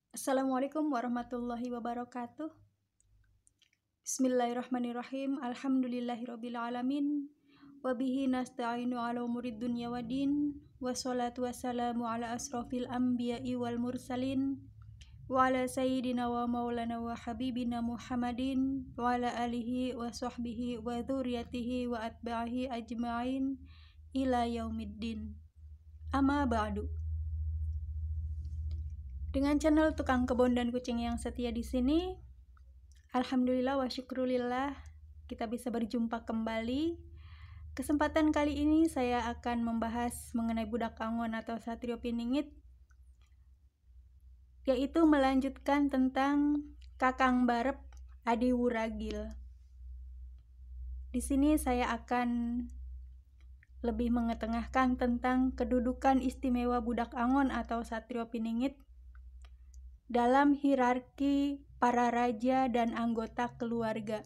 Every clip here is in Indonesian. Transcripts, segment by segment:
Assalamualaikum warahmatullahi wabarakatuh. Bismillahirrahmanirrahim. Alhamdulillahirabbil alamin. Wa bihi nasta'inu ala umurid dunya waddin. Wassalatu wassalamu ala asrofil anbiya'i wal mursalin. Wa ala sayyidina wa maulana wa habibina Muhammadin wa ala alihi wa sahbihi wa dzurriyyatihi wa atba'ihi ajma'in ila yaumiddin. Amma ba'du. Dengan channel Tukang Kebun dan Kucing yang setia di sini, alhamdulillah wa syukrulillah kita bisa berjumpa kembali. Kesempatan kali ini saya akan membahas mengenai budak angon atau Satrio Piningit, yaitu melanjutkan tentang Kakang Barep Adi Wuragil. Di sini saya akan lebih mengetengahkan tentang kedudukan istimewa budak angon atau Satrio Piningit dalam hierarki para raja dan anggota keluarga.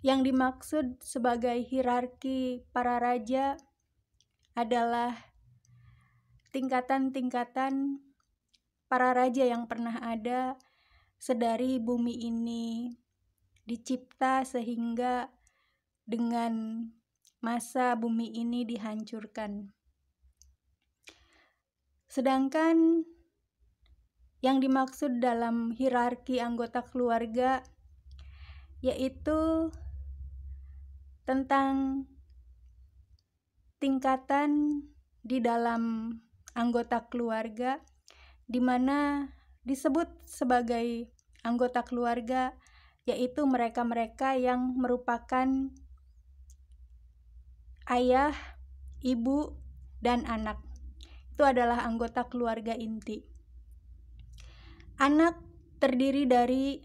Yang dimaksud sebagai hierarki para raja adalah tingkatan-tingkatan para raja yang pernah ada sedari bumi ini dicipta sehingga dengan masa bumi ini dihancurkan. Sedangkan yang dimaksud dalam hierarki anggota keluarga yaitu tentang tingkatan di dalam anggota keluarga di mana disebut sebagai anggota keluarga yaitu mereka-mereka yang merupakan ayah, ibu, dan anak. Itu adalah anggota keluarga inti. Anak terdiri dari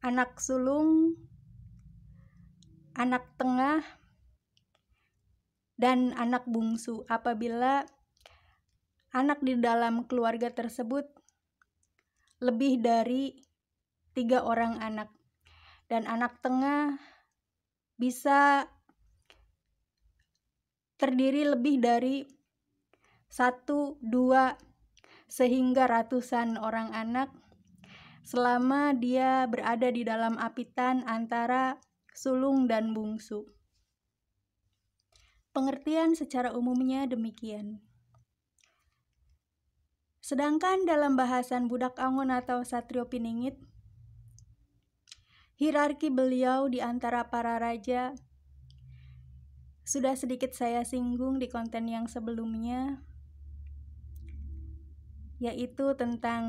anak sulung, anak tengah, dan anak bungsu. Apabila anak di dalam keluarga tersebut lebih dari 3 orang anak, dan anak tengah bisa terdiri lebih dari 1, 2, sehingga ratusan orang anak selama dia berada di dalam apitan antara sulung dan bungsu. Pengertian secara umumnya demikian. Sedangkan dalam bahasan budak angon atau Satrio Piningit, hierarki beliau di antara para raja sudah sedikit saya singgung di konten yang sebelumnya, yaitu tentang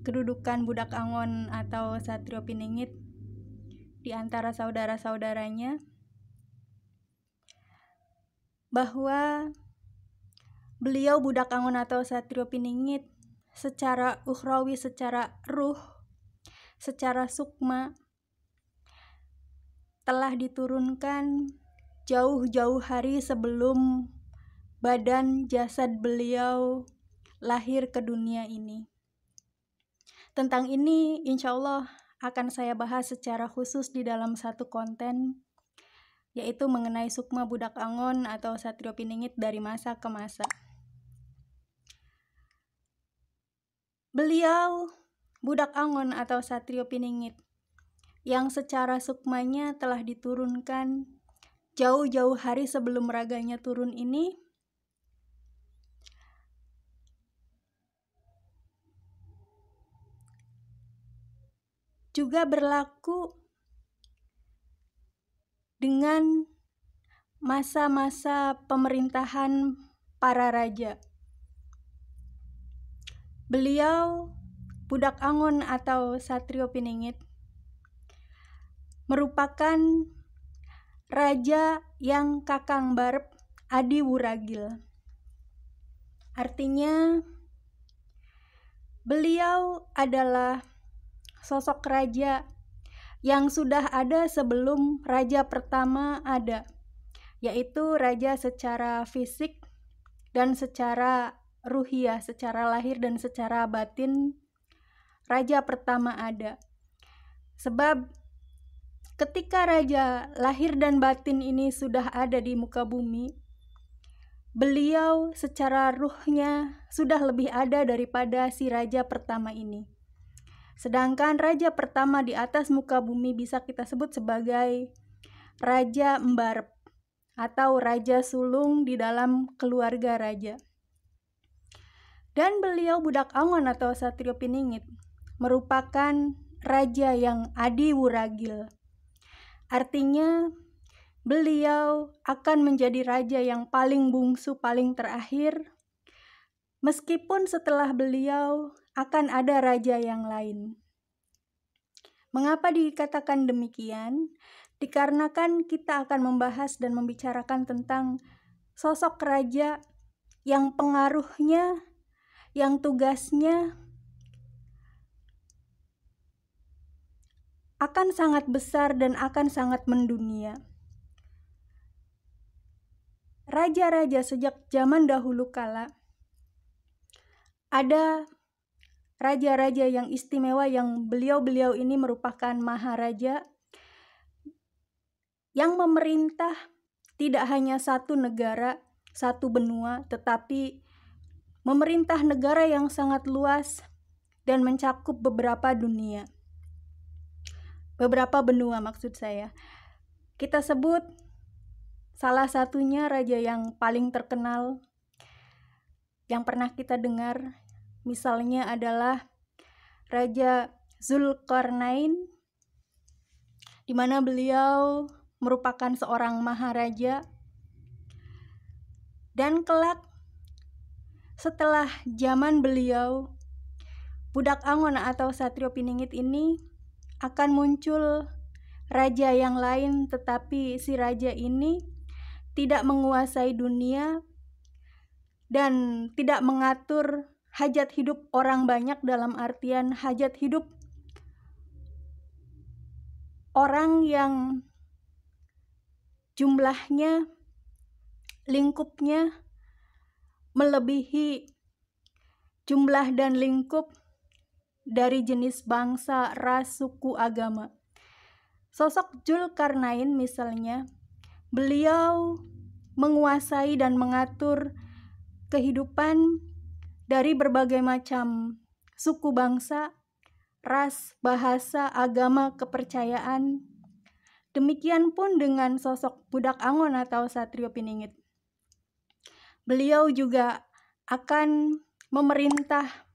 kedudukan budak angon atau Satrio Piningit di antara saudara-saudaranya, bahwa beliau budak angon atau Satrio Piningit secara ukhrawi, secara ruh, secara sukma telah diturunkan jauh-jauh hari sebelum badan jasad beliau lahir ke dunia ini. Tentang ini insya Allah akan saya bahas secara khusus di dalam satu konten, yaitu mengenai sukma budak angon atau Satrio Piningit dari masa ke masa. Beliau budak angon atau Satrio Piningit yang secara sukmanya telah diturunkan jauh-jauh hari sebelum raganya turun ini juga berlaku dengan masa-masa pemerintahan para raja. Beliau budak angon atau Satrio Piningit merupakan raja yang Kakang Barep Adi Wuragil. Artinya beliau adalah sosok raja yang sudah ada sebelum raja pertama ada, yaitu raja secara fisik dan secara ruhiyah, secara lahir dan secara batin raja pertama ada. Sebab ketika raja lahir dan batin ini sudah ada di muka bumi, beliau secara ruhnya sudah lebih ada daripada si raja pertama ini. Sedangkan raja pertama di atas muka bumi bisa kita sebut sebagai Raja Mbarep atau Raja Sulung di dalam keluarga raja. Dan beliau Budak Angon atau Satrio Piningit merupakan raja yang adiwuragil. Artinya beliau akan menjadi raja yang paling bungsu, paling terakhir, meskipun setelah beliau akan ada raja yang lain. Mengapa dikatakan demikian? Dikarenakan kita akan membahas dan membicarakan tentang sosok raja yang pengaruhnya, yang tugasnya akan sangat besar dan akan sangat mendunia. Raja-raja sejak zaman dahulu kala, ada raja-raja yang istimewa yang beliau-beliau ini merupakan maharaja yang memerintah tidak hanya satu negara, satu benua, tetapi memerintah negara yang sangat luas dan mencakup beberapa dunia. Beberapa benua maksud saya. Kita sebut salah satunya raja yang paling terkenal yang pernah kita dengar, misalnya adalah Raja Zulkarnain, di mana beliau merupakan seorang maharaja. Dan kelak setelah zaman beliau, Budak Angon atau Satrio Piningit ini akan muncul raja yang lain, tetapi si raja ini tidak menguasai dunia dan tidak mengatur hajat hidup orang banyak, dalam artian hajat hidup orang yang jumlahnya, lingkupnya melebihi jumlah dan lingkup dari jenis bangsa, ras, suku, agama. Sosok Zulkarnain misalnya, beliau menguasai dan mengatur kehidupan dari berbagai macam suku bangsa, ras, bahasa, agama, kepercayaan. Demikian pun dengan sosok Budak Angon atau Satrio Piningit. Beliau juga akan memerintah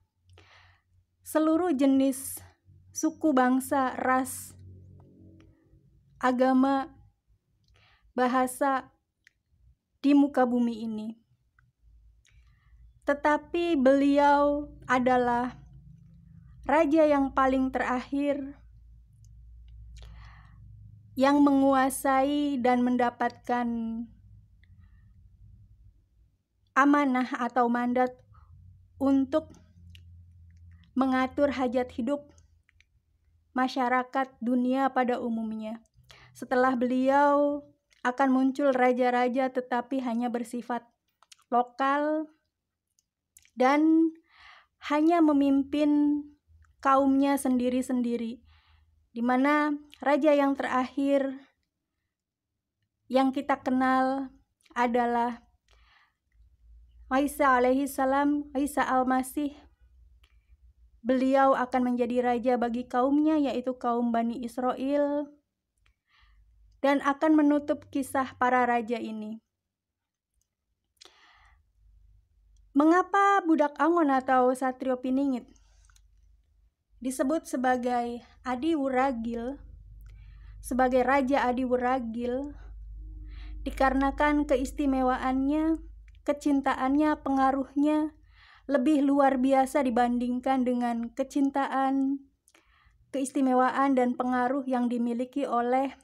seluruh jenis suku bangsa, ras, agama, bahasa di muka bumi ini. Tetapi beliau adalah raja yang paling terakhir yang menguasai dan mendapatkan amanah atau mandat untuk mengatur hajat hidup masyarakat dunia pada umumnya. Setelah beliau akan muncul raja-raja tetapi hanya bersifat lokal dan hanya memimpin kaumnya sendiri-sendiri, di mana raja yang terakhir yang kita kenal adalah Isa alaihi salam, Isa al-Masih. Beliau akan menjadi raja bagi kaumnya, yaitu kaum Bani Israel, dan akan menutup kisah para raja ini. Mengapa Budak Angon atau Satrio Piningit disebut sebagai adiwuragil, sebagai raja adiwuragil? Dikarenakan keistimewaannya, kecintaannya, pengaruhnya lebih luar biasa dibandingkan dengan kecintaan, keistimewaan, dan pengaruh yang dimiliki oleh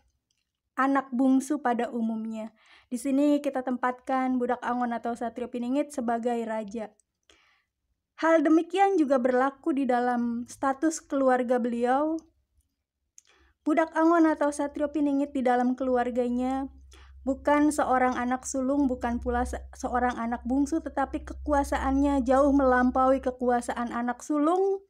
anak bungsu pada umumnya. Di sini kita tempatkan Budak Angon atau Satrio Piningit sebagai raja. Hal demikian juga berlaku di dalam status keluarga beliau. Budak Angon atau Satrio Piningit di dalam keluarganya bukan seorang anak sulung, bukan pula seorang anak bungsu, tetapi kekuasaannya jauh melampaui kekuasaan anak sulung,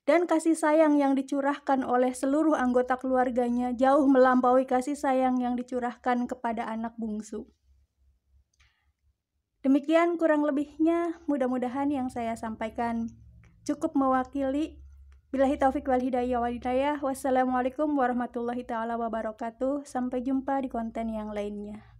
dan kasih sayang yang dicurahkan oleh seluruh anggota keluarganya jauh melampaui kasih sayang yang dicurahkan kepada anak bungsu. Demikian kurang lebihnya, mudah-mudahan yang saya sampaikan cukup mewakili. Billahi taufiq wal hidayah. Wassalamualaikum warahmatullahi taala wabarakatuh. Sampai jumpa di konten yang lainnya.